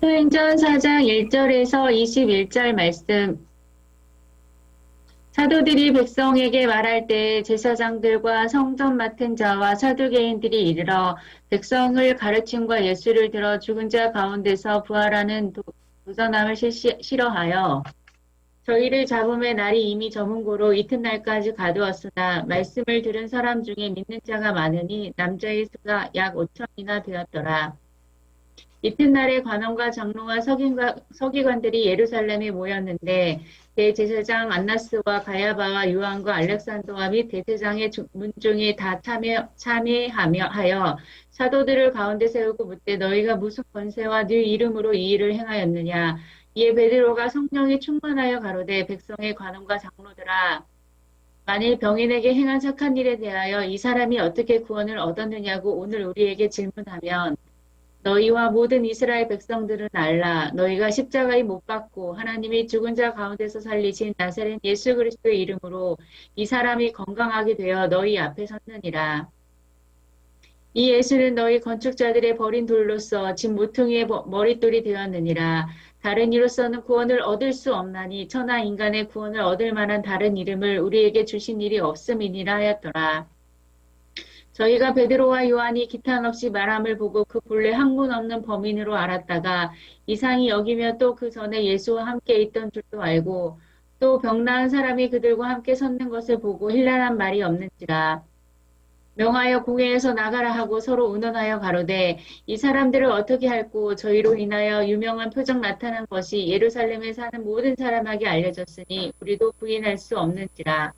사도행전 4장 1절에서 21절 말씀. 사도들이 백성에게 말할 때 제사장들과 성전 맡은 자와 사두개인들이 이르러 백성을 가르침과 예수를 들어 죽은 자 가운데서 부활하는 도전함을 싫어하여 저희를 잡음의 날이 이미 저문 고로 이튿날까지 가두었으나 말씀을 들은 사람 중에 믿는 자가 많으니 남자의 수가 약 5천이나 되었더라. 이튿날에 관원과 장로와 서기관들이 예루살렘에 모였는데 대제사장 안나스와 가야바와 요한과 알렉산더와 및 대제사장의 문중이 다 참여하여 사도들을 가운데 세우고 묻되 너희가 무슨 권세와 네 이름으로 이 일을 행하였느냐. 이에 베드로가 성령이 충만하여 가로되 백성의 관원과 장로들아, 만일 병인에게 행한 착한 일에 대하여 이 사람이 어떻게 구원을 얻었느냐고 오늘 우리에게 질문하면 너희와 모든 이스라엘 백성들은 알라. 너희가 십자가에 못 박고 하나님이 죽은 자 가운데서 살리신 나사렛 예수 그리스도의 이름으로 이 사람이 건강하게 되어 너희 앞에 섰느니라. 이 예수는 너희 건축자들의 버린 돌로서 집 모퉁이의 머릿돌이 되었느니라. 다른 이로서는 구원을 얻을 수 없나니 천하 인간의 구원을 얻을 만한 다른 이름을 우리에게 주신 일이 없음이니라 하였더라. 저희가 베드로와 요한이 기탄 없이 말함을 보고 그 본래 학문 없는 범인으로 알았다가 이상히 여기며 또 그 전에 예수와 함께 있던 줄도 알고 또 병 나은 사람이 그들과 함께 섰는 것을 보고 힐난한 말이 없는지라. 명하여 공회에서 나가라 하고 서로 의논하여 가로되 이 사람들을 어떻게 할꼬. 저희로 인하여 유명한 표적 나타난 것이 예루살렘에 사는 모든 사람에게 알려졌으니 우리도 부인할 수 없는지라.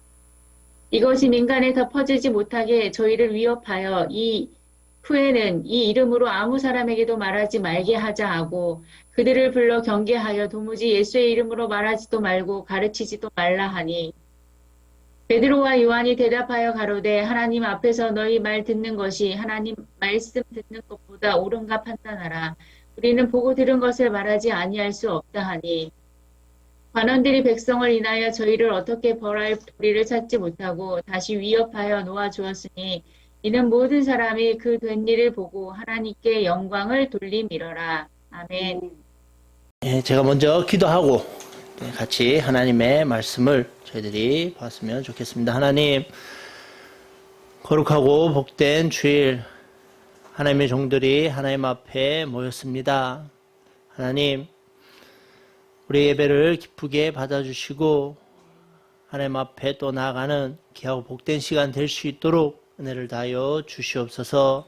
이것이 민간에 더 퍼지지 못하게 저희를 위협하여 이 후에는 이 이름으로 아무 사람에게도 말하지 말게 하자 하고 그들을 불러 경계하여 도무지 예수의 이름으로 말하지도 말고 가르치지도 말라 하니 베드로와 요한이 대답하여 가로되 하나님 앞에서 너희 말 듣는 것이 하나님 말씀 듣는 것보다 옳은가 판단하라. 우리는 보고 들은 것을 말하지 아니할 수 없다 하니 관원들이 백성을 인하여 저희를 어떻게 벌할 도리를 찾지 못하고 다시 위협하여 놓아주었으니 이는 모든 사람이 그 된 일을 보고 하나님께 영광을 돌림이러라. 아멘. 제가 먼저 기도하고 같이 하나님의 말씀을 저희들이 봤으면 좋겠습니다. 하나님, 거룩하고 복된 주일 하나님의 종들이 하나님 앞에 모였습니다. 하나님, 우리 예배를 기쁘게 받아주시고 하나님 앞에 또 나아가는 귀하고 복된 시간 될 수 있도록 은혜를 다하여 주시옵소서.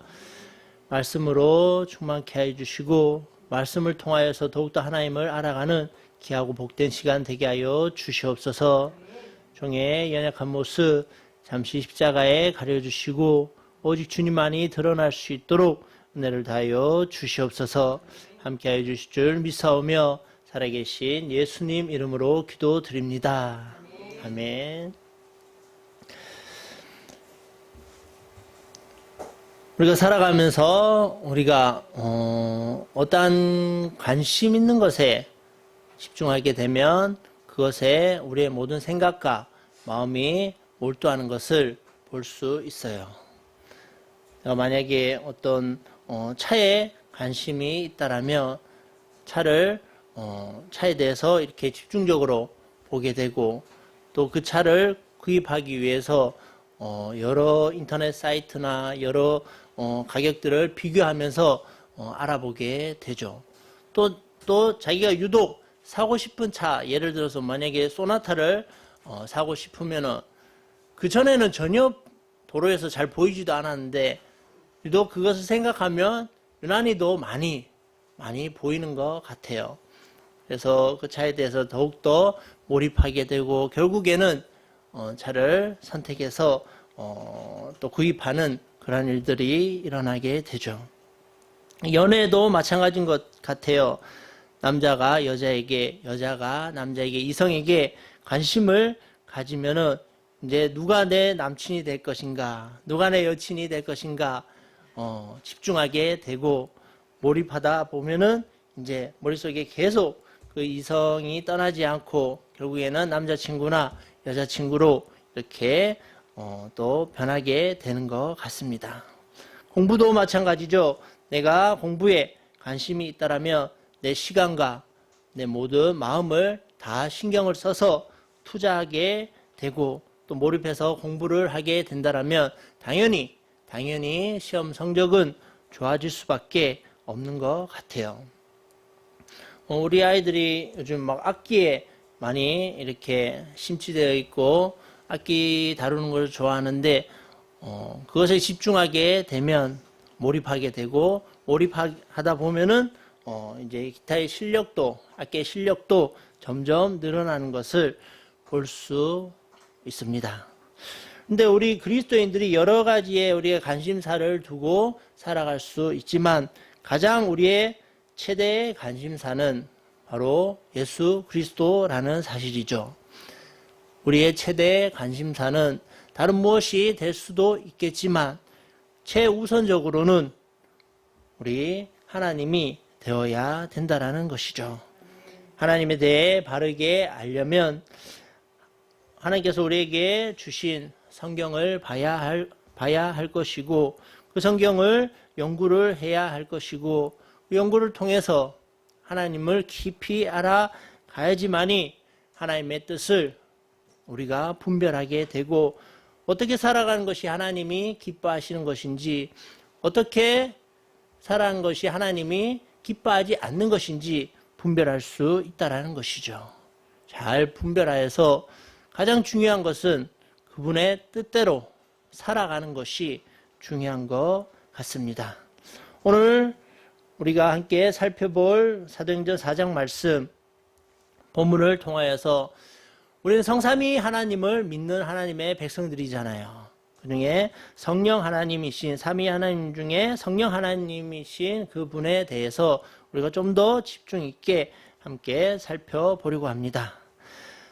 말씀으로 충만케 해주시고 말씀을 통하여서 더욱더 하나님을 알아가는 귀하고 복된 시간 되게 하여 주시옵소서. 종의 연약한 모습 잠시 십자가에 가려주시고 오직 주님만이 드러날 수 있도록 은혜를 다하여 주시옵소서. 함께하여 주실 줄 믿사오며 살아계신 예수님 이름으로 기도드립니다. 아멘. 우리가 살아가면서 우리가 어떠한 관심 있는 것에 집중하게 되면 그것에 우리의 모든 생각과 마음이 몰두하는 것을 볼 수 있어요. 내가 만약에 어떤 차에 관심이 있다라면 차에 대해서 이렇게 집중적으로 보게 되고 또 그 차를 구입하기 위해서 여러 인터넷 사이트나 여러 가격들을 비교하면서 알아보게 되죠. 또 자기가 유독 사고 싶은 차, 예를 들어서 만약에 소나타를 사고 싶으면은 그 전에는 전혀 도로에서 잘 보이지도 않았는데 유독 그것을 생각하면 유난히도 많이 보이는 것 같아요. 그래서 그 차에 대해서 더욱더 몰입하게 되고 결국에는 차를 선택해서 또 구입하는 그런 일들이 일어나게 되죠. 연애도 마찬가지인 것 같아요. 남자가 여자에게, 여자가 남자에게, 이성에게 관심을 가지면은 이제 누가 내 남친이 될 것인가, 누가 내 여친이 될 것인가 집중하게 되고 몰입하다 보면은 이제 머릿속에 계속 그 이성이 떠나지 않고 결국에는 남자친구나 여자친구로 이렇게 또 변하게 되는 것 같습니다. 공부도 마찬가지죠. 내가 공부에 관심이 있다라면 내 시간과 내 모든 마음을 다 신경을 써서 투자하게 되고 또 몰입해서 공부를 하게 된다라면 당연히 시험 성적은 좋아질 수밖에 없는 것 같아요. 우리 아이들이 요즘 막 악기에 많이 이렇게 심취되어 있고 악기 다루는 걸 좋아하는데 그것에 집중하게 되면 몰입하게 되고 몰입하다 보면은 이제 기타의 실력도 악기의 실력도 점점 늘어나는 것을 볼 수 있습니다. 근데 우리 그리스도인들이 여러 가지의 우리의 관심사를 두고 살아갈 수 있지만 가장 우리의 최대의 관심사는 바로 예수 그리스도라는 사실이죠. 우리의 최대의 관심사는 다른 무엇이 될 수도 있겠지만 최우선적으로는 우리 하나님이 되어야 된다라는 것이죠. 하나님에 대해 바르게 알려면 하나님께서 우리에게 주신 성경을 봐야 할 것이고 그 성경을 연구를 해야 할 것이고 그 연구를 통해서 하나님을 깊이 알아가야지만이 하나님의 뜻을 우리가 분별하게 되고 어떻게 살아가는 것이 하나님이 기뻐하시는 것인지 어떻게 살아가는 것이 하나님이 기뻐하지 않는 것인지 분별할 수 있다라는 것이죠. 잘 분별하여서 가장 중요한 것은 그분의 뜻대로 살아가는 것이 중요한 것 같습니다. 오늘 우리가 함께 살펴볼 사도행전 4장 말씀 본문을 통하여서 우리는 성삼위 하나님을 믿는 하나님의 백성들이잖아요. 그중에 성령 하나님이신 삼위 하나님 중에 성령 하나님이신 그분에 대해서 우리가 좀 더 집중 있게 함께 살펴보려고 합니다.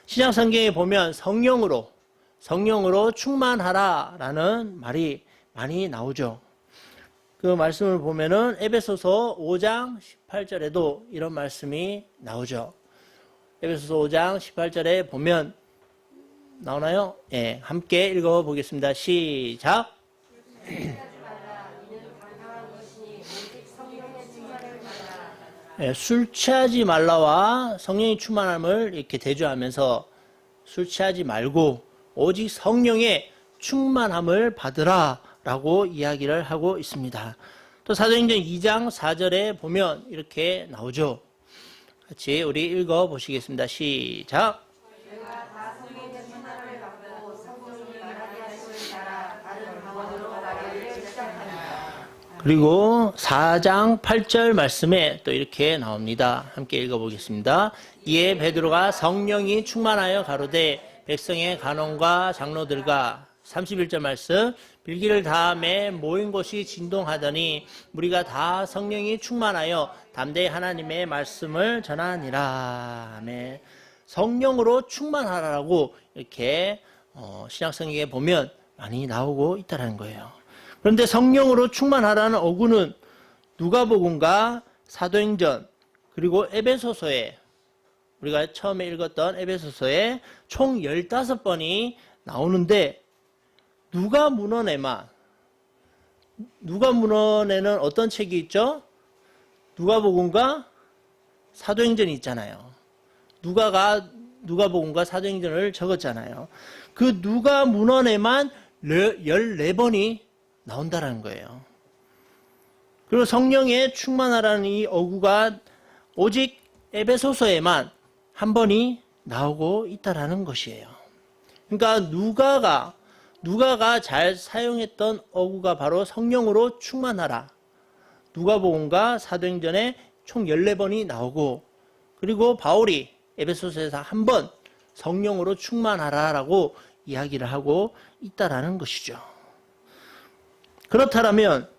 신약 성경에 보면 성령으로 충만하라라는 말이 많이 나오죠. 그 말씀을 보면은 에베소서 5장 18절에도 이런 말씀이 나오죠. 에베소서 5장 18절에 보면 나오나요? 예, 함께 읽어보겠습니다. 시작. 예, 술 취하지 말라와 성령의 충만함을 이렇게 대조하면서 술 취하지 말고 오직 성령의 충만함을 받으라 라고 이야기를 하고 있습니다. 또 사도행전 2장 4절에 보면 이렇게 나오죠. 같이 우리 읽어보시겠습니다. 시작. 그리고 4장 8절 말씀에 또 이렇게 나옵니다. 함께 읽어보겠습니다. 이에 베드로가 성령이 충만하여 가로되 백성의 간원과 장로들과 31절 말씀 빌기를 다음에 모인 곳이 진동하더니 우리가 다 성령이 충만하여 담대히 하나님의 말씀을 전하니라. 아멘. 성령으로 충만하라고 이렇게 신약성경에 보면 많이 나오고 있다는 거예요. 그런데 성령으로 충만하라는 어구는 누가복음과 사도행전 그리고 에베소서에 우리가 처음에 읽었던 에베소서에 총 15번이 나오는데 누가문헌에는 어떤 책이 있죠? 누가복음과 사도행전이 있잖아요. 누가복음과 사도행전을 적었잖아요. 그 누가문헌에만 14번이 나온다라는 거예요. 그리고 성령의 충만하라는 이 어구가 오직 에베소서에만 한 번이 나오고 있다라는 것이에요. 그러니까 누가가 잘 사용했던 어구가 바로 성령으로 충만하라. 누가복음과 사도행전에 총 14번이 나오고 그리고 바울이 에베소서에서 한 번 성령으로 충만하라라고 이야기를 하고 있다라는 것이죠. 그렇다면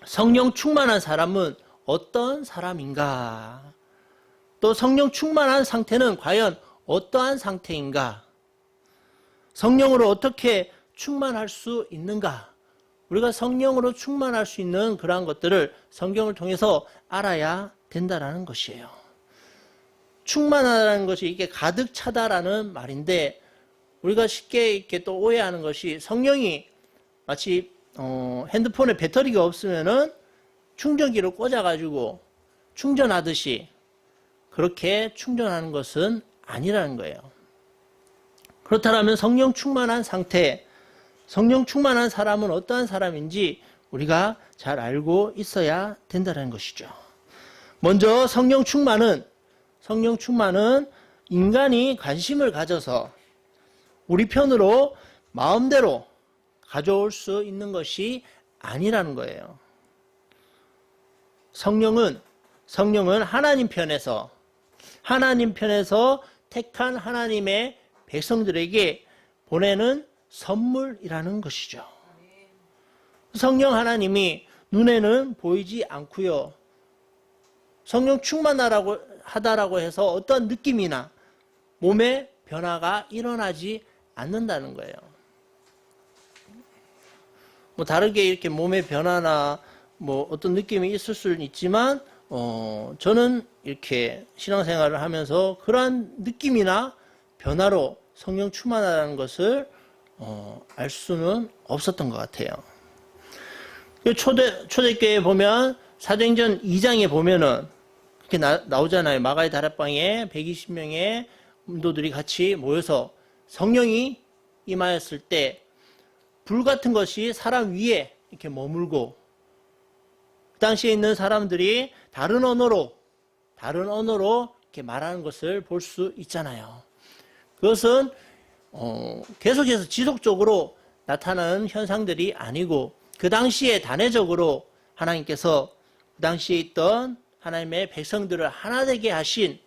성령 충만한 사람은 어떤 사람인가? 또 성령 충만한 상태는 과연 어떠한 상태인가? 성령으로 어떻게 충만할 수 있는가? 우리가 성령으로 충만할 수 있는 그러한 것들을 성경을 통해서 알아야 된다라는 것이에요. 충만하다는 것이 이게 가득 차다라는 말인데 우리가 쉽게 이렇게 또 오해하는 것이 성령이 마치 핸드폰에 배터리가 없으면은 충전기를 꽂아가지고 충전하듯이 그렇게 충전하는 것은 아니라는 거예요. 그렇다면 성령 충만한 상태, 성령 충만한 사람은 어떠한 사람인지 우리가 잘 알고 있어야 된다는 것이죠. 먼저 성령 충만은 인간이 관심을 가져서 우리 편으로 마음대로 가져올 수 있는 것이 아니라는 거예요. 성령은 하나님 편에서 택한 하나님의 백성들에게 보내는 선물이라는 것이죠. 성령 하나님이 눈에는 보이지 않고요. 성령 충만하다라고 해서 어떤 느낌이나 몸의 변화가 일어나지 않는다는 거예요. 뭐 다르게 이렇게 몸의 변화나 뭐 어떤 느낌이 있을 수는 있지만 저는 이렇게 신앙생활을 하면서 그러한 느낌이나 변화로 성령 충만하다는 것을 알 수는 없었던 것 같아요. 초대교회에 보면 사도행전 2장에 보면은 그렇게 나오잖아요. 마가의 다락방에 120명의 문도들이 같이 모여서 성령이 임하였을 때 불 같은 것이 사람 위에 이렇게 머물고 그 당시에 있는 사람들이 다른 언어로 이렇게 말하는 것을 볼 수 있잖아요. 그것은 계속해서 지속적으로 나타나는 현상들이 아니고 그 당시에 단회적으로 하나님께서 그 당시에 있던 하나님의 백성들을 하나 되게 하신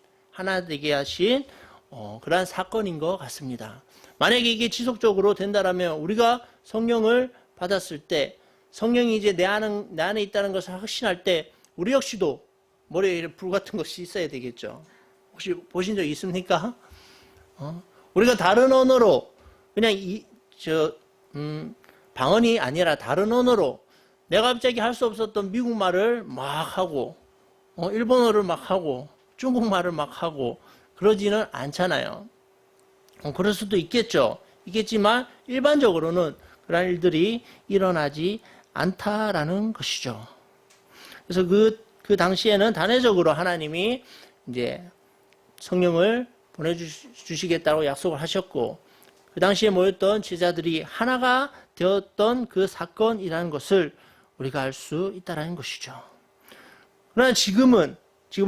그러한 사건인 것 같습니다. 만약에 이게 지속적으로 된다라면 우리가 성령을 받았을 때 성령이 이제 내 안에 있다는 것을 확신할 때 우리 역시도 머리에 불 같은 것이 있어야 되겠죠. 혹시 보신 적 있습니까? 우리가 다른 언어로 그냥 방언이 아니라 다른 언어로 내가 갑자기 할 수 없었던 미국말을 막 하고 일본어를 막 하고 중국말을 막 하고 그러지는 않잖아요. 그럴 수도 있겠지만 일반적으로는 그런 일들이 일어나지 않다라는 것이죠. 그래서 그 당시에는 단회적으로 하나님이 이제 성령을 보내주시겠다고 약속을 하셨고 그 당시에 모였던 제자들이 하나가 되었던 그 사건이라는 것을 우리가 알 수 있다는 것이죠. 그러나 지금은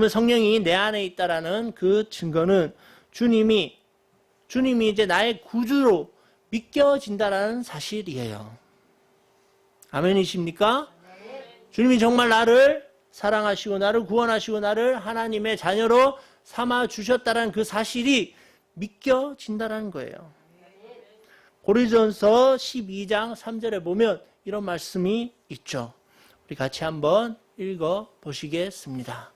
성령이 내 안에 있다라는 그 증거는 주님이 이제 나의 구주로 믿겨진다라는 사실이에요. 아멘이십니까? 주님이 정말 나를 사랑하시고 나를 구원하시고 나를 하나님의 자녀로 삼아 주셨다라는 그 사실이 믿겨진다라는 거예요. 고린도전서 12장 3절에 보면 이런 말씀이 있죠. 우리 같이 한번 읽어 보시겠습니다.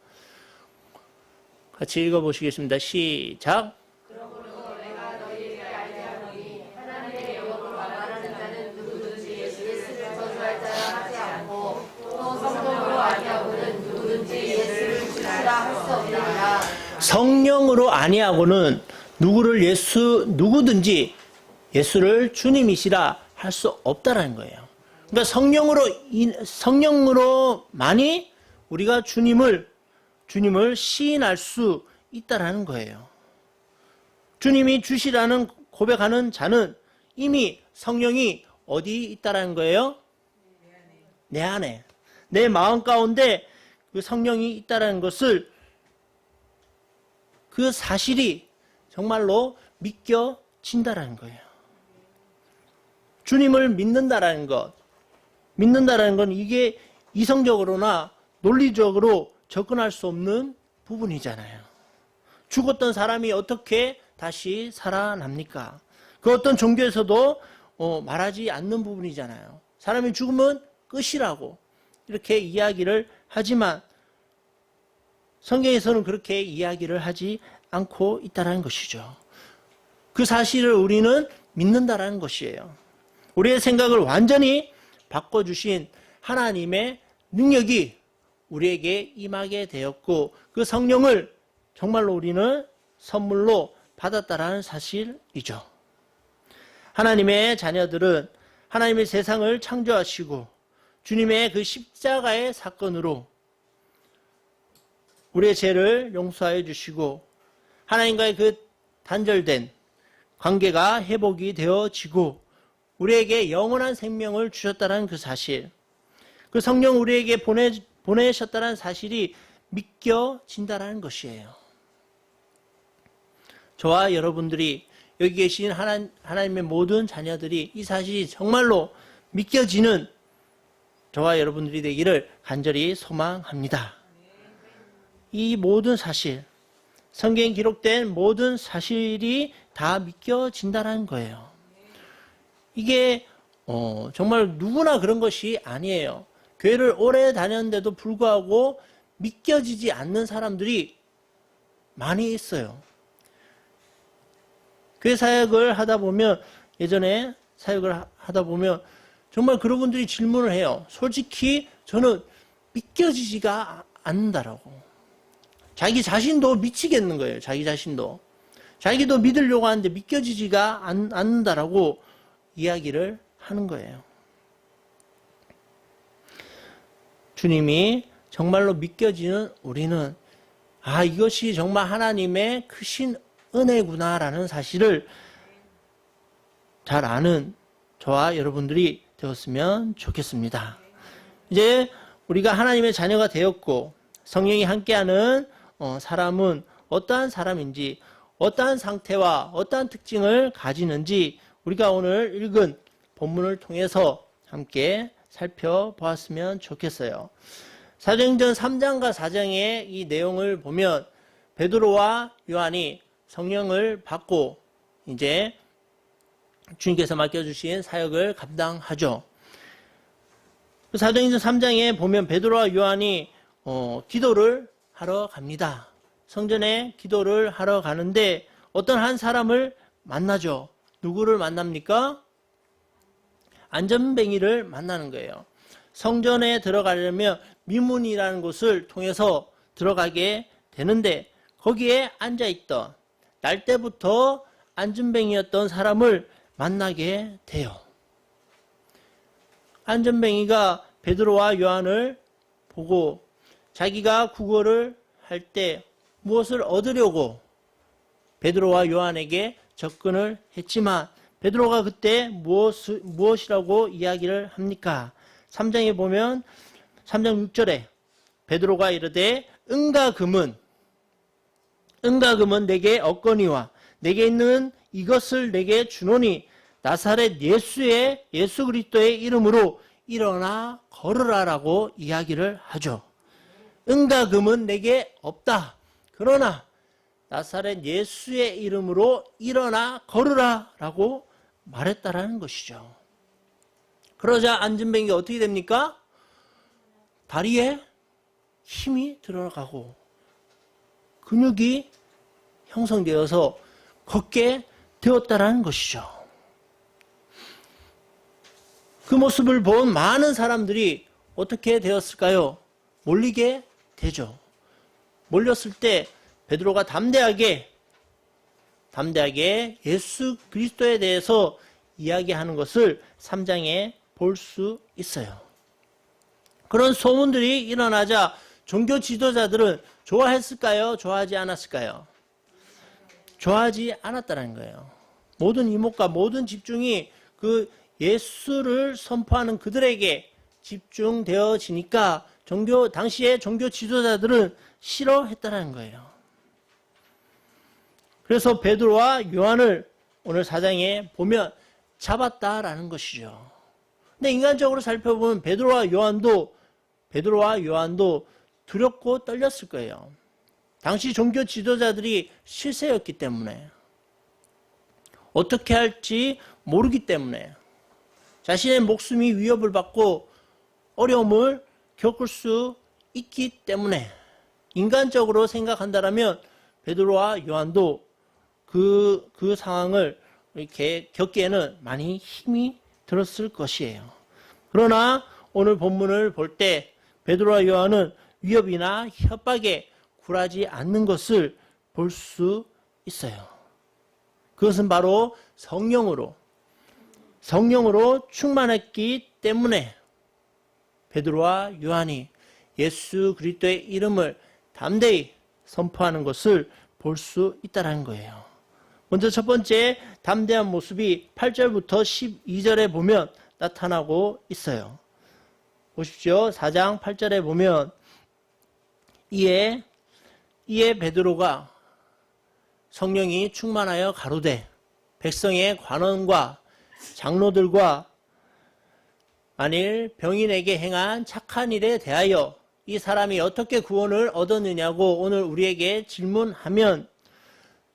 같이 읽어 보시겠습니다. 시작. 그러므로 내가 너희에게 알게 하노니 하나님의 영으로 말하는 자는 누구든지 예수를 저주할 자라 하지 않고 또 성령으로 아니하고는 누구든지 예수를 주시라 할 수 없느니라. 성령으로 아니하고는 누구든지 예수를 주님이시라 할 수 없다라는 거예요. 그러니까 성령으로만이 우리가 주님을 시인할 수 있다라는 거예요. 주님이 주시라는 고백하는 자는 이미 성령이 어디 있다라는 거예요? 내 안에, 내 마음 가운데 그 성령이 있다라는 것을 그 사실이 정말로 믿겨진다라는 거예요. 주님을 믿는다라는 건 이게 이성적으로나 논리적으로 접근할 수 없는 부분이잖아요. 죽었던 사람이 어떻게 다시 살아납니까? 그 어떤 종교에서도 말하지 않는 부분이잖아요. 사람이 죽으면 끝이라고 이렇게 이야기를 하지만 성경에서는 그렇게 이야기를 하지 않고 있다는 것이죠. 그 사실을 우리는 믿는다라는 것이에요. 우리의 생각을 완전히 바꿔주신 하나님의 능력이 우리에게 임하게 되었고 그 성령을 정말로 우리는 선물로 받았다라는 사실이죠. 하나님의 자녀들은 하나님의 세상을 창조하시고 주님의 그 십자가의 사건으로 우리의 죄를 용서하여 주시고 하나님과의 그 단절된 관계가 회복이 되어지고 우리에게 영원한 생명을 주셨다는 그 사실, 그 성령 우리에게 보내셨다는 사실이 믿겨진다는 것이에요. 저와 여러분들이 여기 계신 하나님의 모든 자녀들이 이 사실이 정말로 믿겨지는 저와 여러분들이 되기를 간절히 소망합니다. 이 모든 사실, 성경에 기록된 모든 사실이 다 믿겨진다는 거예요. 이게 정말 누구나 그런 것이 아니에요. 교회를 오래 다녔는데도 불구하고 믿겨지지 않는 사람들이 많이 있어요. 교회 사역을 하다 보면, 예전에 사역을 하다 보면 정말 그런 분들이 질문을 해요. 솔직히 저는 믿겨지지가 않는다라고. 자기 자신도 미치겠는 거예요. 자기 자신도. 자기도 믿으려고 하는데 믿겨지지가 않는다라고 이야기를 하는 거예요. 주님이 정말로 믿겨지는 우리는 이것이 정말 하나님의 크신 은혜구나라는 사실을 잘 아는 저와 여러분들이 되었으면 좋겠습니다. 이제 우리가 하나님의 자녀가 되었고 성령이 함께하는 사람은 어떠한 사람인지, 어떠한 상태와 어떠한 특징을 가지는지 우리가 오늘 읽은 본문을 통해서 함께 살펴보았으면 좋겠어요. 사도행전 3장과 4장의 이 내용을 보면 베드로와 요한이 성령을 받고 이제 주님께서 맡겨주신 사역을 감당하죠. 사도행전 3장에 보면 베드로와 요한이 기도를 하러 갑니다. 성전에 기도를 하러 가는데 어떤 한 사람을 만나죠. 누구를 만납니까? 안전뱅이를 만나는 거예요. 성전에 들어가려면 미문이라는 곳을 통해서 들어가게 되는데 거기에 앉아있던 날 때부터 안전뱅이였던 사람을 만나게 돼요. 안전뱅이가 베드로와 요한을 보고 자기가 구걸을 할 때 무엇을 얻으려고 베드로와 요한에게 접근을 했지만 베드로가 그때 무엇이라고 이야기를 합니까? 3장에 보면 3장 6절에 베드로가 이르되 은과 금은 내게 없거니와 내게 있는 이것을 내게 주노니 나사렛 예수 그리스도의 이름으로 일어나 걸으라라고 이야기를 하죠. 은과 금은 내게 없다. 그러나 나사렛 예수의 이름으로 일어나 걸으라라고 말했다라는 것이죠. 그러자 안전뱅이가 어떻게 됩니까? 다리에 힘이 들어가고 근육이 형성되어서 걷게 되었다라는 것이죠. 그 모습을 본 많은 사람들이 어떻게 되었을까요? 몰리게 되죠. 몰렸을 때 베드로가 담대하게 예수 그리스도에 대해서 이야기하는 것을 3장에 볼 수 있어요. 그런 소문들이 일어나자 종교 지도자들은 좋아했을까요? 좋아하지 않았을까요? 좋아하지 않았다는 거예요. 모든 이목과 모든 집중이 그 예수를 선포하는 그들에게 집중되어지니까 당시의 종교 지도자들은 싫어했다는 거예요. 그래서 베드로와 요한을 오늘 4장에 보면 잡았다라는 것이죠. 근데 인간적으로 살펴보면 베드로와 요한도 두렵고 떨렸을 거예요. 당시 종교 지도자들이 실세였기 때문에 어떻게 할지 모르기 때문에 자신의 목숨이 위협을 받고 어려움을 겪을 수 있기 때문에 인간적으로 생각한다면 베드로와 요한도 그 상황을 이렇게 겪기에는 많이 힘이 들었을 것이에요. 그러나 오늘 본문을 볼 때 베드로와 요한은 위협이나 협박에 굴하지 않는 것을 볼 수 있어요. 그것은 바로 성령으로 충만했기 때문에 베드로와 요한이 예수 그리스도의 이름을 담대히 선포하는 것을 볼 수 있다는 거예요. 먼저 첫 번째 담대한 모습이 8절부터 12절에 보면 나타나고 있어요. 보십시오. 4장 8절에 보면 이에 베드로가 성령이 충만하여 가로되 백성의 관원과 장로들과 만일 병인에게 행한 착한 일에 대하여 이 사람이 어떻게 구원을 얻었느냐고 오늘 우리에게 질문하면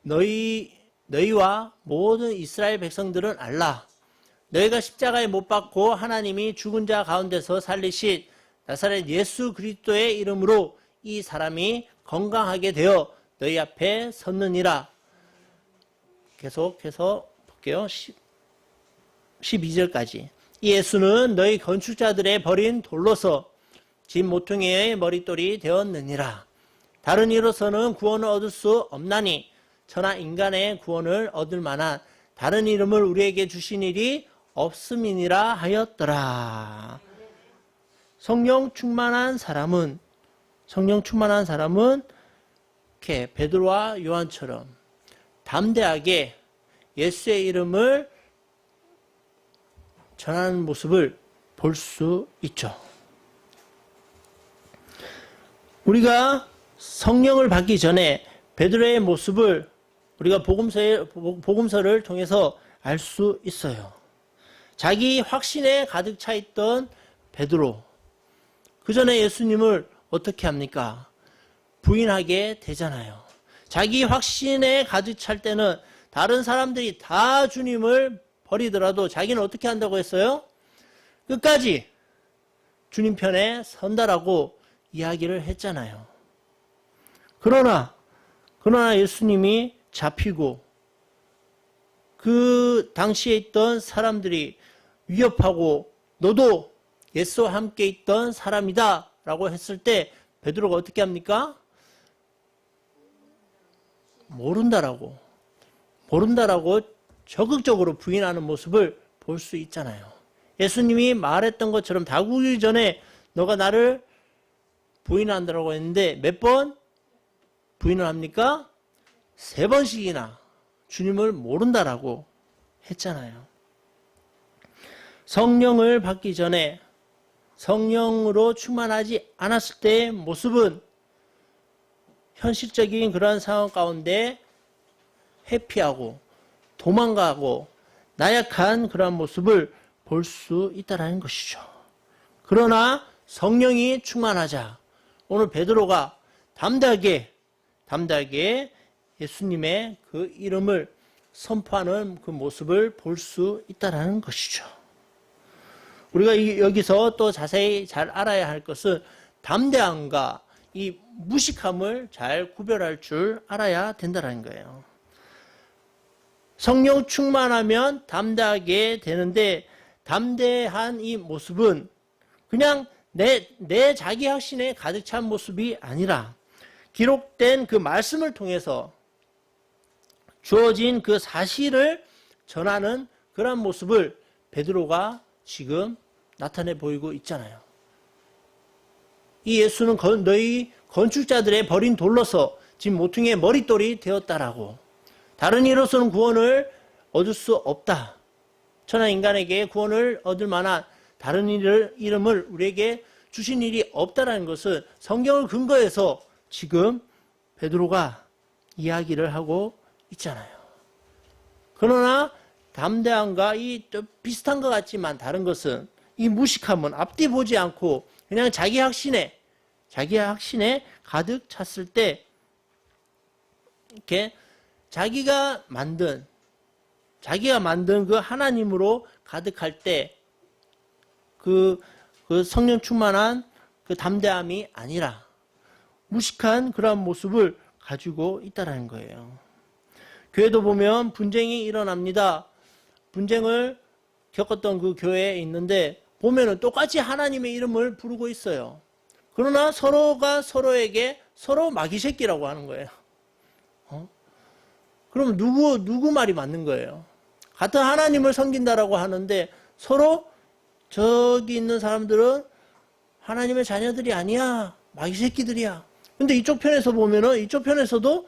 너희와 모든 이스라엘 백성들은 알라. 너희가 십자가에 못 박고 하나님이 죽은 자 가운데서 살리신 나사렛 예수 그리스도의 이름으로 이 사람이 건강하게 되어 너희 앞에 섰느니라. 계속해서 볼게요. 12절까지. 이 예수는 너희 건축자들의 버린 돌로서 집 모퉁이의 머릿돌이 되었느니라. 다른 이로서는 구원을 얻을 수 없나니 천하 인간의 구원을 얻을 만한 다른 이름을 우리에게 주신 일이 없음이니라 하였더라. 성령 충만한 사람은 이렇게 베드로와 요한처럼 담대하게 예수의 이름을 전하는 모습을 볼 수 있죠. 우리가 성령을 받기 전에 베드로의 모습을 우리가 복음서를 통해서 알 수 있어요. 자기 확신에 가득 차 있던 베드로, 그 전에 예수님을 어떻게 합니까? 부인하게 되잖아요. 자기 확신에 가득 찰 때는 다른 사람들이 다 주님을 버리더라도 자기는 어떻게 한다고 했어요? 끝까지 주님 편에 선다라고 이야기를 했잖아요. 그러나 예수님이 잡히고 그 당시에 있던 사람들이 위협하고 너도 예수와 함께 있던 사람이다 라고 했을 때 베드로가 어떻게 합니까? 모른다라고 적극적으로 부인하는 모습을 볼 수 있잖아요. 예수님이 말했던 것처럼 다 구기 전에 너가 나를 부인한다라고 했는데 몇 번 부인을 합니까? 3번씩이나 주님을 모른다라고 했잖아요. 성령을 받기 전에 성령으로 충만하지 않았을 때의 모습은 현실적인 그러한 상황 가운데 회피하고 도망가고 나약한 그러한 모습을 볼 수 있다는 것이죠. 그러나 성령이 충만하자 오늘 베드로가 담대하게 예수님의 그 이름을 선포하는 그 모습을 볼 수 있다는 것이죠. 우리가 여기서 또 자세히 잘 알아야 할 것은 담대함과 이 무식함을 잘 구별할 줄 알아야 된다는 거예요. 성령 충만하면 담대하게 되는데 담대한 이 모습은 그냥 내 자기 확신에 가득 찬 모습이 아니라 기록된 그 말씀을 통해서 주어진 그 사실을 전하는 그런 모습을 베드로가 지금 나타내 보이고 있잖아요. 이 예수는 너희 건축자들의 버린 돌로서 집 모퉁이의 머릿돌이 되었다라고. 다른 이로서는 구원을 얻을 수 없다. 천하 인간에게 구원을 얻을 만한 다른 이름을 우리에게 주신 일이 없다라는 것은 성경을 근거해서 지금 베드로가 이야기를 하고 있잖아요. 그러나 담대함과 이 비슷한 것 같지만 다른 것은 이 무식함은 앞뒤 보지 않고 그냥 자기 확신에 가득 찼을 때 이렇게 자기가 만든 그 하나님으로 가득할 때 그 성령 충만한 그 담대함이 아니라 무식한 그런 모습을 가지고 있다라는 거예요. 교회도 보면 분쟁이 일어납니다. 분쟁을 겪었던 그 교회에 있는데 보면은 똑같이 하나님의 이름을 부르고 있어요. 그러나 서로가 서로에게 서로 마귀 새끼라고 하는 거예요. 그럼 누구 말이 맞는 거예요? 같은 하나님을 섬긴다라고 하는데 서로 저기 있는 사람들은 하나님의 자녀들이 아니야. 마귀 새끼들이야. 근데 이쪽 편에서 보면은 이쪽 편에서도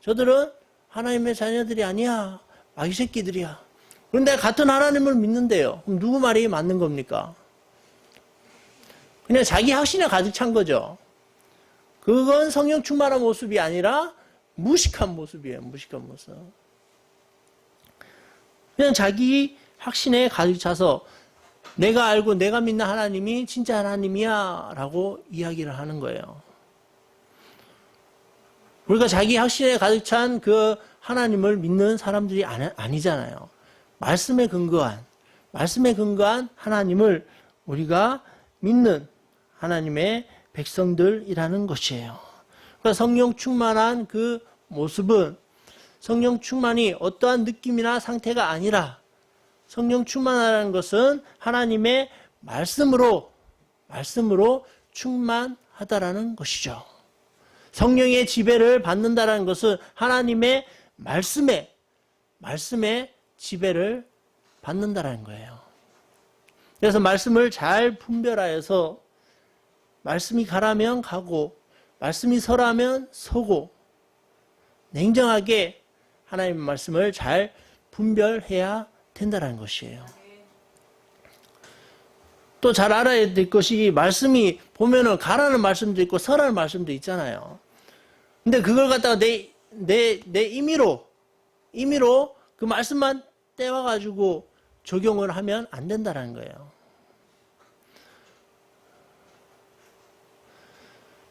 저들은 하나님의 자녀들이 아니야. 마귀 새끼들이야. 그런데 같은 하나님을 믿는데요. 그럼 누구 말이 맞는 겁니까? 그냥 자기 확신에 가득 찬 거죠. 그건 성령 충만한 모습이 아니라 무식한 모습이에요. 무식한 모습. 그냥 자기 확신에 가득 차서 내가 알고 내가 믿는 하나님이 진짜 하나님이야 라고 이야기를 하는 거예요. 우리가 자기 확신에 가득 찬 그 하나님을 믿는 사람들이 아니잖아요. 말씀에 근거한 하나님을 우리가 믿는 하나님의 백성들이라는 것이에요. 그러니까 성령 충만한 그 모습은 성령 충만이 어떠한 느낌이나 상태가 아니라 성령 충만하다는 것은 하나님의 말씀으로 충만하다라는 것이죠. 성령의 지배를 받는다라는 것은 하나님의 말씀에 지배를 받는다라는 거예요. 그래서 말씀을 잘 분별하여서 말씀이 가라면 가고 말씀이 서라면 서고 냉정하게 하나님의 말씀을 잘 분별해야 된다는 것이에요. 또 잘 알아야 될 것이 말씀이 보면은 가라는 말씀도 있고 서라는 말씀도 있잖아요. 근데 그걸 갖다가 내 임의로 그 말씀만 떼와가지고 적용을 하면 안 된다는 거예요.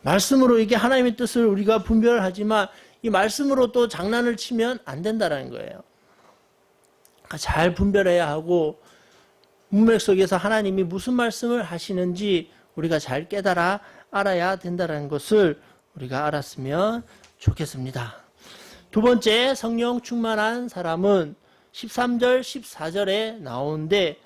말씀으로 이게 하나님의 뜻을 우리가 분별하지만 이 말씀으로 또 장난을 치면 안 된다는 거예요. 그러니까 잘 분별해야 하고 문맥 속에서 하나님이 무슨 말씀을 하시는지 우리가 잘 깨달아 알아야 된다는 것을 우리가 알았으면 좋겠습니다. 두 번째, 성령 충만한 사람은 13절, 14절에 나오는데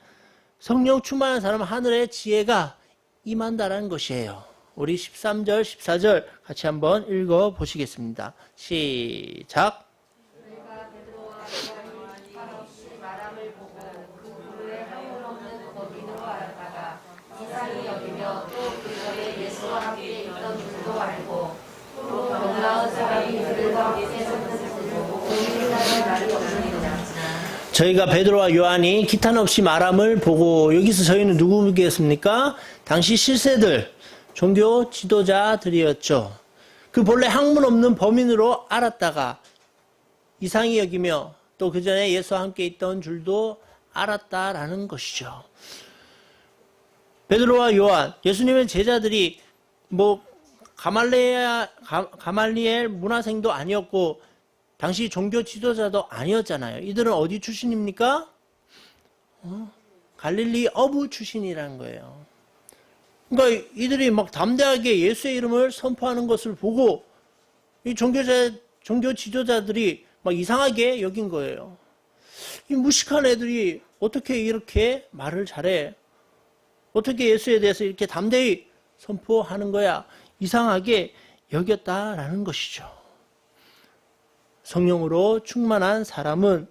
성령 충만한 사람은 하늘의 지혜가 임한다는 것이에요. 우리 13절, 14절 같이 한번 읽어 보시겠습니다. 시작. 저희가 베드로와 요한이 한없이 말함을 보고 그 후에 형을 없는 법인으로 알았다가 이상히 여기며 또 그 절에 예수와 함께 있던 줄도 알고 또 병나은 사람이 그들과 함께 섰을 보고 고민하는 날이 없으리라. 저희가 베드로와 요한이 기탄 없이 말함을 보고 여기서 저희는 누구겠습니까? 당시 실세들, 종교 지도자들이었죠. 그 본래 학문 없는 범인으로 알았다가 이상히 여기며 또 그 전에 예수와 함께 있던 줄도 알았다라는 것이죠. 베드로와 요한, 예수님의 제자들이 가말리엘 문화생도 아니었고 당시 종교 지도자도 아니었잖아요. 이들은 어디 출신입니까? 갈릴리 어부 출신이라는 거예요. 그러니까 이들이 막 담대하게 예수의 이름을 선포하는 것을 보고 이 종교 지도자들이 막 이상하게 여긴 거예요. 이 무식한 애들이 어떻게 이렇게 말을 잘해? 어떻게 예수에 대해서 이렇게 담대히 선포하는 거야? 이상하게 여겼다라는 것이죠. 성령으로 충만한 사람은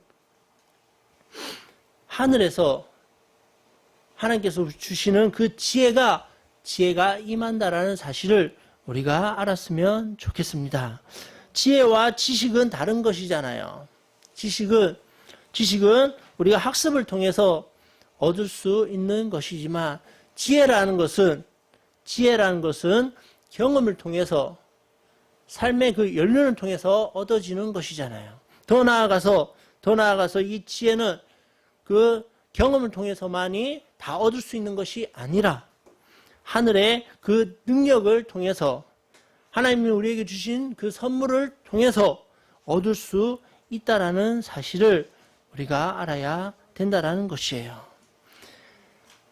하늘에서 하나님께서 주시는 그 지혜가 임한다라는 사실을 우리가 알았으면 좋겠습니다. 지혜와 지식은 다른 것이잖아요. 지식은 우리가 학습을 통해서 얻을 수 있는 것이지만 지혜라는 것은 경험을 통해서 삶의 그 연륜을 통해서 얻어지는 것이잖아요. 더 나아가서 이 지혜는 그 경험을 통해서만이 다 얻을 수 있는 것이 아니라 하늘의 그 능력을 통해서 하나님이 우리에게 주신 그 선물을 통해서 얻을 수 있다라는 사실을 우리가 알아야 된다라는 것이에요.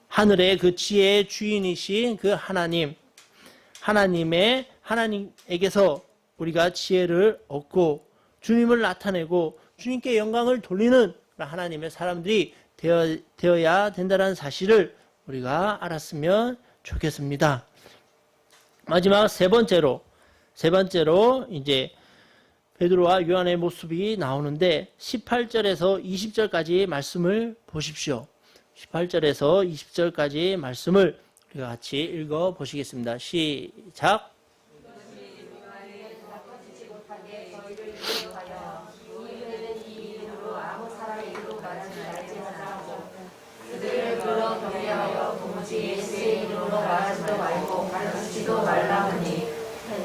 하늘의 그 지혜의 주인이신 그 하나님에게서 우리가 지혜를 얻고 주님을 나타내고 주님께 영광을 돌리는 하나님의 사람들이 되어야 된다는 사실을 우리가 알았으면 좋겠습니다. 마지막 세 번째로 이제 베드로와 요한의 모습이 나오는데 18절에서 20절까지 말씀을 보십시오. 18절에서 20절까지 말씀을 우리가 같이 읽어 보시겠습니다. 시작. 그러 경계하여 도무지 예수의 이름으로 말하지도 말고 가르치지도 말라 하니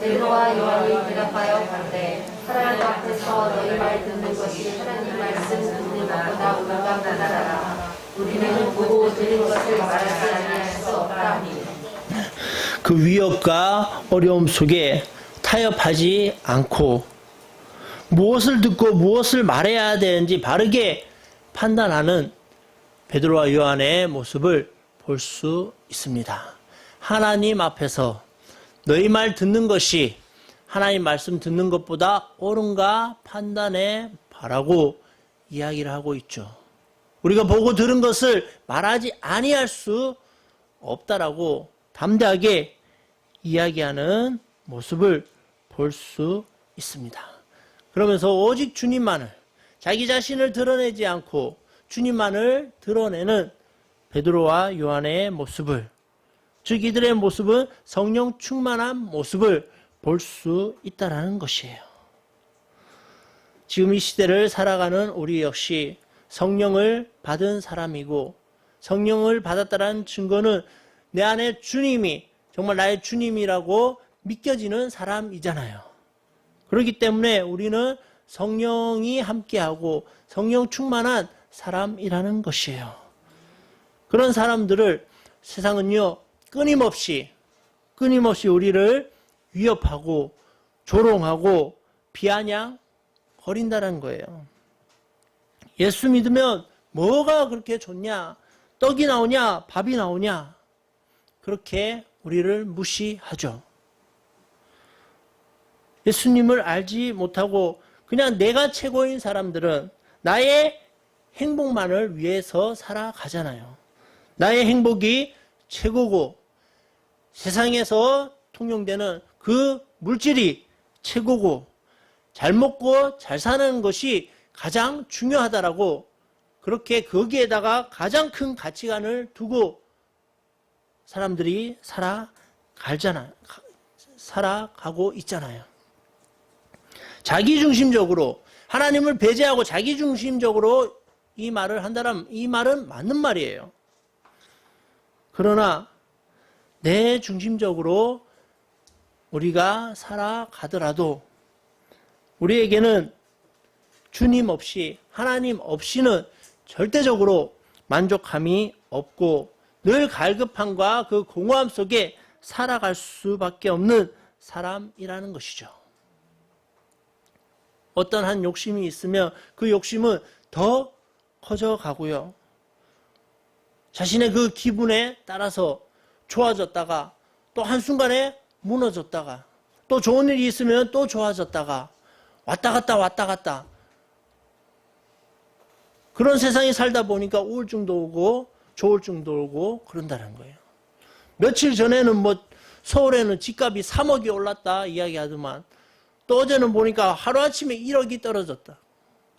베드로와 요한이 대답하여 가로되 하나님 앞에서 너희 말 듣는 것이 하나님 말씀 듣는 것보다 우리가 가난하라. 우리는 보고 들은 것을 말하지 아니할 수 없다 하니 그 위협과 어려움 속에 타협하지 않고 무엇을 듣고 무엇을 말해야 되는지 바르게 판단하는 베드로와 요한의 모습을 볼 수 있습니다. 하나님 앞에서 너희 말 듣는 것이 하나님 말씀 듣는 것보다 옳은가 판단해 바라고 이야기를 하고 있죠. 우리가 보고 들은 것을 말하지 아니할 수 없다라고 담대하게 이야기하는 모습을 볼 수 있습니다. 그러면서 오직 주님만을, 자기 자신을 드러내지 않고 주님만을 드러내는 베드로와 요한의 모습을, 즉 이들의 모습은 성령 충만한 모습을 볼 수 있다는 것이에요. 지금 이 시대를 살아가는 우리 역시 성령을 받은 사람이고, 성령을 받았다는 증거는 내 안에 주님이 정말 나의 주님이라고 믿겨지는 사람이잖아요. 그렇기 때문에 우리는 성령이 함께하고 성령 충만한 사람이라는 것이에요. 그런 사람들을 세상은요, 끊임없이 우리를 위협하고 조롱하고 비아냥거린다는 거예요. 예수 믿으면 뭐가 그렇게 좋냐? 떡이 나오냐? 밥이 나오냐? 그렇게 우리를 무시하죠. 예수님을 알지 못하고 그냥 내가 최고인 사람들은 나의 행복만을 위해서 살아가잖아요. 나의 행복이 최고고 세상에서 통용되는 그 물질이 최고고 잘 먹고 잘 사는 것이 가장 중요하다라고 그렇게 거기에다가 가장 큰 가치관을 두고 사람들이 살아가고 있잖아요. 자기중심적으로 하나님을 배제하고 자기중심적으로 이 말을 한다면 이 말은 맞는 말이에요. 그러나 내 중심적으로 우리가 살아가더라도 우리에게는 주님 없이 하나님 없이는 절대적으로 만족함이 없고 늘 갈급함과 그 공허함 속에 살아갈 수밖에 없는 사람이라는 것이죠. 어떤 한 욕심이 있으면 그 욕심은 더 커져가고요. 자신의 그 기분에 따라서 좋아졌다가 또 한순간에 무너졌다가 또 좋은 일이 있으면 또 좋아졌다가 왔다 갔다 그런 세상에 살다 보니까 우울증도 오고 조울증도 오고 그런다는 거예요. 며칠 전에는 서울에는 집값이 3억이 올랐다 이야기하더만 또 어제는 보니까 하루아침에 1억이 떨어졌다.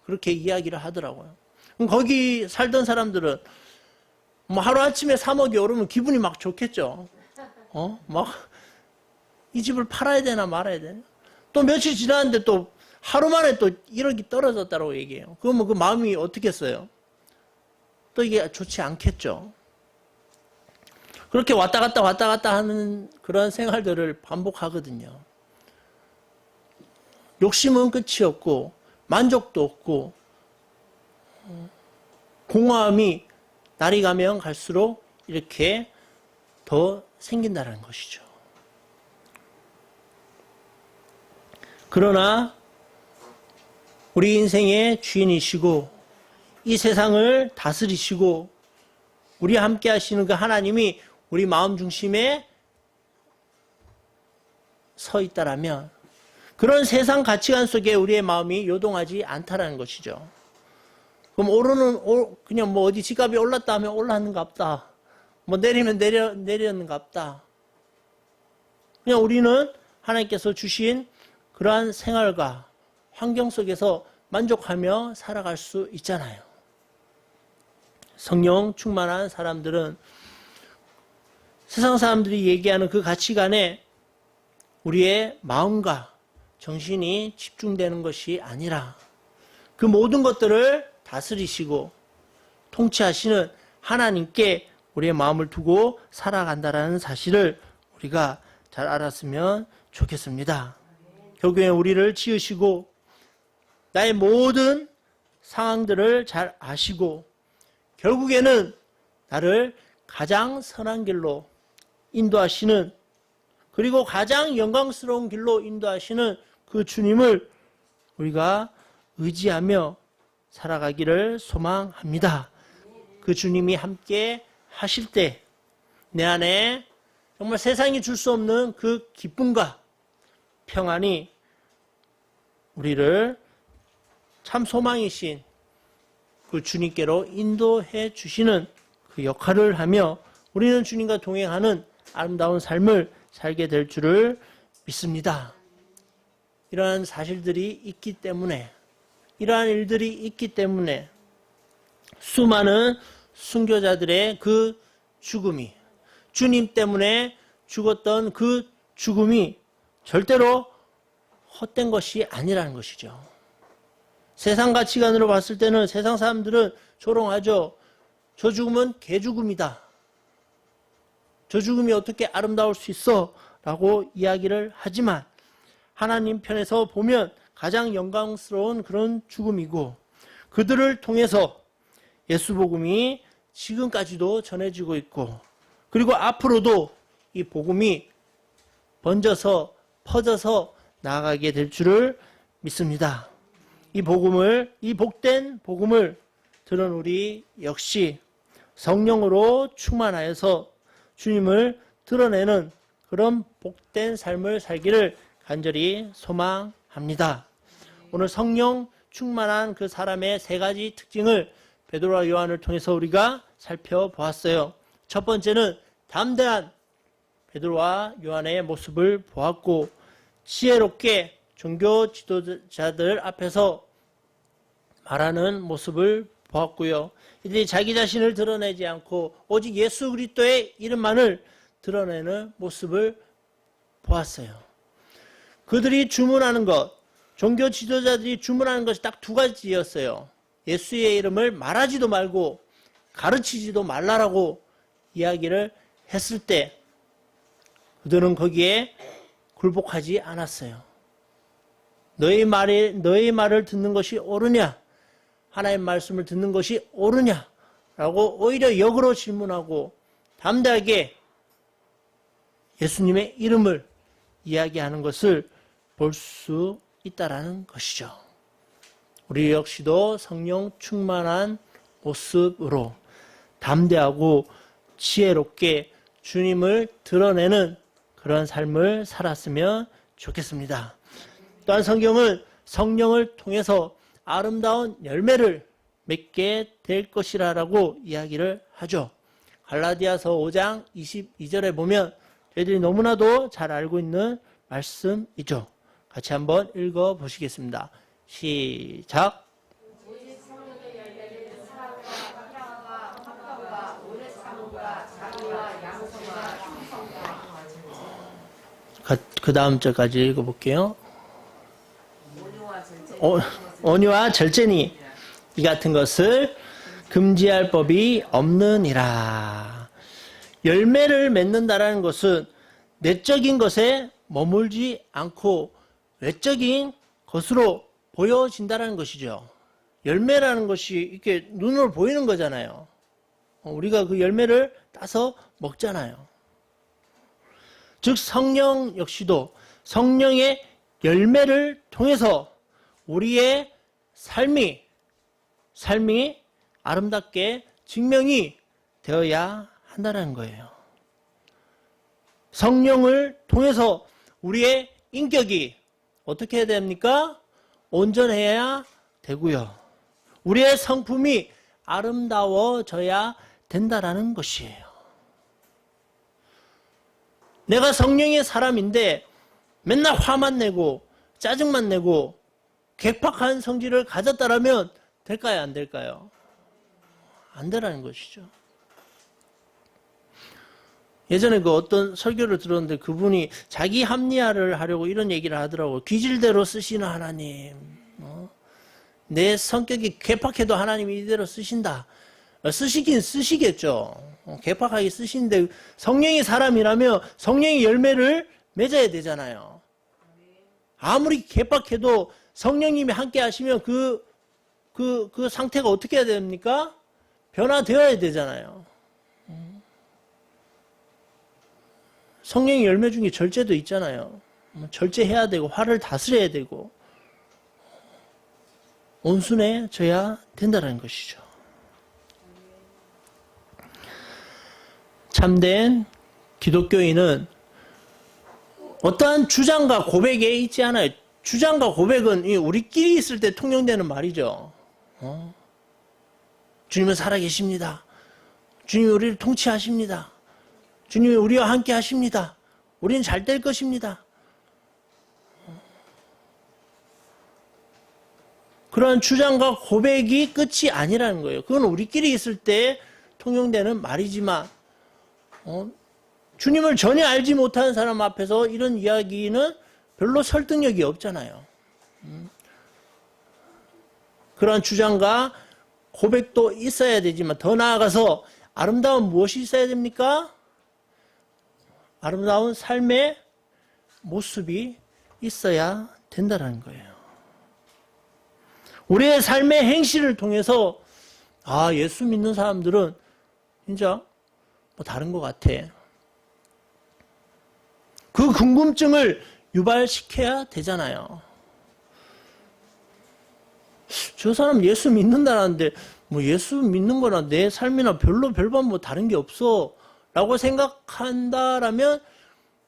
그렇게 이야기를 하더라고요. 그럼 거기 살던 사람들은 하루아침에 3억이 오르면 기분이 막 좋겠죠. 이 집을 팔아야 되나 말아야 되나. 또 며칠 지났는데 또 하루 만에 또 1억이 떨어졌다고 얘기해요. 그러면 그 마음이 어떻겠어요? 또 이게 좋지 않겠죠. 그렇게 왔다 갔다 하는 그런 생활들을 반복하거든요. 욕심은 끝이 없고 만족도 없고 공허함이 날이 가면 갈수록 이렇게 더 생긴다는 것이죠. 그러나 우리 인생의 주인이시고 이 세상을 다스리시고 우리와 함께 하시는 그 하나님이 우리 마음 중심에 서 있다라면 그런 세상 가치관 속에 우리의 마음이 요동하지 않다라는 것이죠. 그럼 그냥 어디 집값이 올랐다 하면 올랐는갑다. 내리면 내렸는갑다. 그냥 우리는 하나님께서 주신 그러한 생활과 환경 속에서 만족하며 살아갈 수 있잖아요. 성령 충만한 사람들은 세상 사람들이 얘기하는 그 가치관에 우리의 마음과 정신이 집중되는 것이 아니라 그 모든 것들을 다스리시고 통치하시는 하나님께 우리의 마음을 두고 살아간다라는 사실을 우리가 잘 알았으면 좋겠습니다. 결국에 우리를 지으시고 나의 모든 상황들을 잘 아시고 결국에는 나를 가장 선한 길로 인도하시는, 그리고 가장 영광스러운 길로 인도하시는 그 주님을 우리가 의지하며 살아가기를 소망합니다. 그 주님이 함께 하실 때 내 안에 정말 세상이 줄 수 없는 그 기쁨과 평안이 우리를 참 소망이신 그 주님께로 인도해 주시는 그 역할을 하며 우리는 주님과 동행하는 아름다운 삶을 살게 될 줄을 믿습니다. 이러한 사실들이 있기 때문에, 이러한 일들이 있기 때문에 수많은 순교자들의 그 죽음이, 주님 때문에 죽었던 그 죽음이 절대로 헛된 것이 아니라는 것이죠. 세상 가치관으로 봤을 때는 세상 사람들은 조롱하죠. 저 죽음은 개죽음이다. 저 죽음이 어떻게 아름다울 수 있어? 라고 이야기를 하지만 하나님 편에서 보면 가장 영광스러운 그런 죽음이고, 그들을 통해서 예수 복음이 지금까지도 전해지고 있고, 그리고 앞으로도 이 복음이 번져서 퍼져서 나아가게 될 줄을 믿습니다. 이 복음을, 이 복된 복음을 들은 우리 역시 성령으로 충만하여서 주님을 드러내는 그런 복된 삶을 살기를 간절히 소망합니다. 오늘 성령 충만한 그 사람의 세 가지 특징을 베드로와 요한을 통해서 우리가 살펴보았어요. 첫 번째는 담대한 베드로와 요한의 모습을 보았고, 지혜롭게 종교 지도자들 앞에서 말하는 모습을 보았고요. 이들이 자기 자신을 드러내지 않고 오직 예수 그리스도의 이름만을 드러내는 모습을 보았어요. 그들이 주문하는 것, 종교 지도자들이 주문하는 것이 딱 두 가지였어요. 예수의 이름을 말하지도 말고 가르치지도 말라라고 이야기를 했을 때 그들은 거기에 굴복하지 않았어요. 너희 말을 듣는 것이 옳으냐? 하나님의 말씀을 듣는 것이 옳으냐? 라고 오히려 역으로 질문하고 담대하게 예수님의 이름을 이야기하는 것을 볼 수 있다라는 것이죠. 우리 역시도 성령 충만한 모습으로 담대하고 지혜롭게 주님을 드러내는 그런 삶을 살았으면 좋겠습니다. 또한 성경은 성령을 통해서 아름다운 열매를 맺게 될 것이라고 이야기를 하죠. 갈라디아서 5장 22절에 보면 저희들이 너무나도 잘 알고 있는 말씀이죠. 같이 한번 읽어보시겠습니다. 시작. 오직 성령의 열매는 사랑과 평화와 화평과 오래 참음과 자비와 양성과 충성과. 그 다음 절까지 읽어볼게요. 온유와 절제니 이 같은 것을 금지할 법이 없느니라. 열매를 맺는다라는 것은 내적인 것에 머물지 않고 외적인 것으로 보여진다는 것이죠. 열매라는 것이 이렇게 눈으로 보이는 거잖아요. 우리가 그 열매를 따서 먹잖아요. 즉 성령 역시도 성령의 열매를 통해서 우리의 삶이 아름답게 증명이 되어야 한다는 거예요. 성령을 통해서 우리의 인격이 어떻게 해야 됩니까? 온전해야 되고요. 우리의 성품이 아름다워져야 된다라는 것이에요. 내가 성령의 사람인데 맨날 화만 내고 짜증만 내고 객박한 성질을 가졌다라면 될까요? 안 될까요? 안 되라는 것이죠. 예전에 그 어떤 설교를 들었는데 그분이 자기 합리화를 하려고 이런 얘기를 하더라고요. 귀질대로 쓰시는 하나님. 내 성격이 괴팍해도 하나님이 이대로 쓰신다. 쓰시긴 쓰시겠죠. 개팍하게 쓰시는데 성령이 사람이라면 성령의 열매를 맺어야 되잖아요. 아무리 개팍해도 성령님이 함께 하시면 그 상태가 어떻게 해야 됩니까? 변화되어야 되잖아요. 성령의 열매 중에 절제도 있잖아요. 절제해야 되고 화를 다스려야 되고 온순해져야 된다는 것이죠. 참된 기독교인은 어떠한 주장과 고백에 있지 않아요. 주장과 고백은 우리끼리 있을 때 통용되는 말이죠. 주님은 살아계십니다. 주님이 우리를 통치하십니다. 주님이 우리와 함께 하십니다. 우리는 잘 될 것입니다. 그런 주장과 고백이 끝이 아니라는 거예요. 그건 우리끼리 있을 때 통용되는 말이지만 주님을 전혀 알지 못하는 사람 앞에서 이런 이야기는 별로 설득력이 없잖아요. 그런 주장과 고백도 있어야 되지만 더 나아가서 아름다운 무엇이 있어야 됩니까? 아름다운 삶의 모습이 있어야 된다는 거예요. 우리의 삶의 행실을 통해서 예수 믿는 사람들은 진짜 다른 것 같아. 그 궁금증을 유발시켜야 되잖아요. 저 사람 예수 믿는다는데 예수 믿는 거나 내 삶이나 별반 다른 게 없어 라고 생각한다라면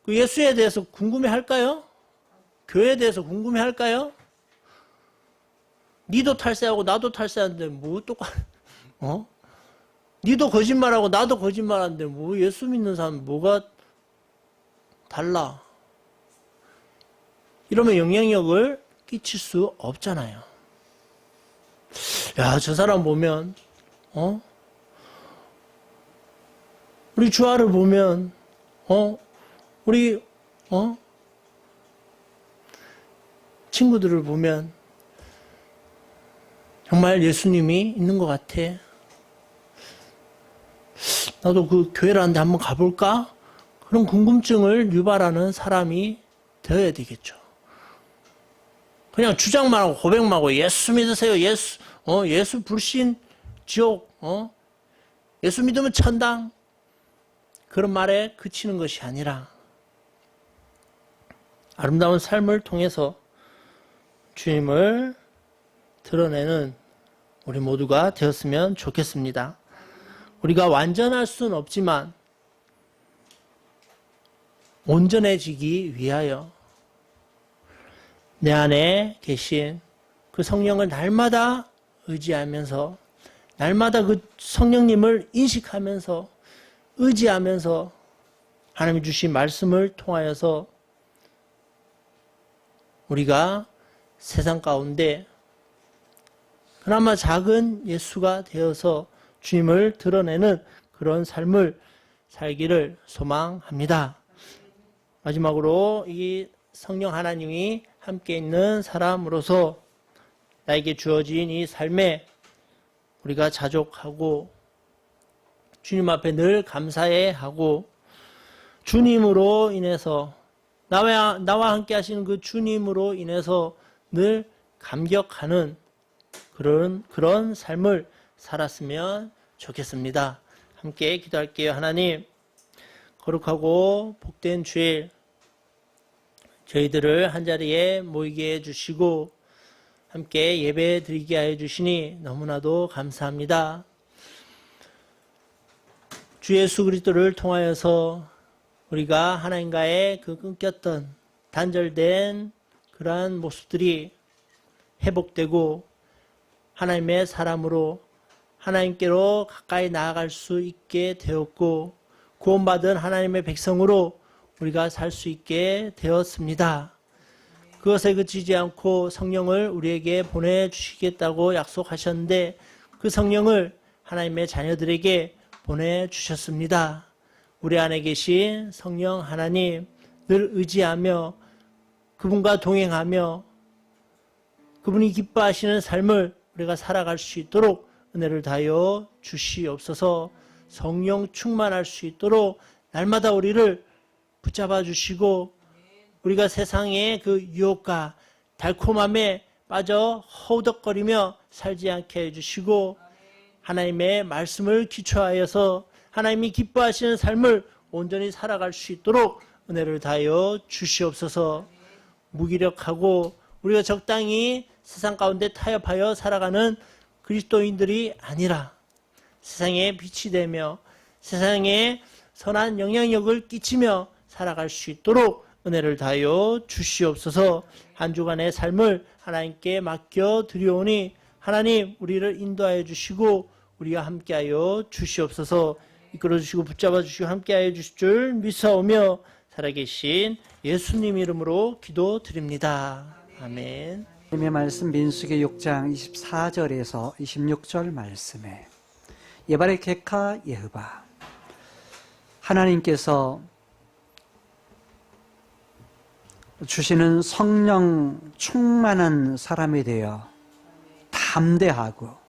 그 예수에 대해서 궁금해할까요? 교회에 대해서 궁금해할까요? 니도 탈세하고 나도 탈세하는데 니도 거짓말하고 나도 거짓말하는데 예수 믿는 사람 뭐가 달라? 이러면 영향력을 끼칠 수 없잖아요. 저 사람 보면 우리 주아를 보면 우리 친구들을 보면 정말 예수님이 있는 것 같아. 나도 그 교회라는데 한번 가볼까? 그런 궁금증을 유발하는 사람이 되어야 되겠죠. 그냥 주장만 하고 고백만 하고 예수 믿으세요. 예수 불신 지옥. 예수 믿으면 천당. 그런 말에 그치는 것이 아니라 아름다운 삶을 통해서 주님을 드러내는 우리 모두가 되었으면 좋겠습니다. 우리가 완전할 수는 없지만 온전해지기 위하여 내 안에 계신 그 성령을 날마다 의지하면서 날마다 그 성령님을 인식하면서 의지하면서 하나님이 주신 말씀을 통하여서 우리가 세상 가운데 그나마 작은 예수가 되어서 주님을 드러내는 그런 삶을 살기를 소망합니다. 마지막으로 이 성령 하나님이 함께 있는 사람으로서 나에게 주어진 이 삶에 우리가 자족하고 주님 앞에 늘 감사해 하고 주님으로 인해서 나와 함께 하시는 그 주님으로 인해서 늘 감격하는 그런 삶을 살았으면 좋겠습니다. 함께 기도할게요. 하나님, 거룩하고 복된 주일 저희들을 한자리에 모이게 해주시고 함께 예배 드리게 하여 주시니 너무나도 감사합니다. 주 예수 그리스도를 통하여서 우리가 하나님과의 그 끊겼던 단절된 그러한 모습들이 회복되고 하나님의 사람으로 하나님께로 가까이 나아갈 수 있게 되었고 구원받은 하나님의 백성으로 우리가 살 수 있게 되었습니다. 그것에 그치지 않고 성령을 우리에게 보내주시겠다고 약속하셨는데 그 성령을 하나님의 자녀들에게 보내주셨습니다. 우리 안에 계신 성령 하나님 늘 의지하며 그분과 동행하며 그분이 기뻐하시는 삶을 우리가 살아갈 수 있도록 은혜를 다하여 주시옵소서. 성령 충만할 수 있도록 날마다 우리를 붙잡아 주시고 우리가 세상의 그 유혹과 달콤함에 빠져 허우덕거리며 살지 않게 해주시고 하나님의 말씀을 기초하여서 하나님이 기뻐하시는 삶을 온전히 살아갈 수 있도록 은혜를 다하여 주시옵소서. 무기력하고 우리가 적당히 세상 가운데 타협하여 살아가는 그리스도인들이 아니라 세상에 빛이 되며 세상에 선한 영향력을 끼치며 살아갈 수 있도록 은혜를 다하여 주시옵소서. 한 주간의 삶을 하나님께 맡겨 드리오니 하나님 우리를 인도하여 주시고 우리와 함께하여 주시옵소서. 이끌어 주시고 붙잡아 주시고 함께하여 주실 줄 믿사오며 살아계신 예수님 이름으로 기도드립니다. 아멘. 하나님의 말씀 민수기 6장 24절에서 26절 말씀에 예발의 객하 예흐바 하나님께서 주시는 성령 충만한 사람이 되어 담대하고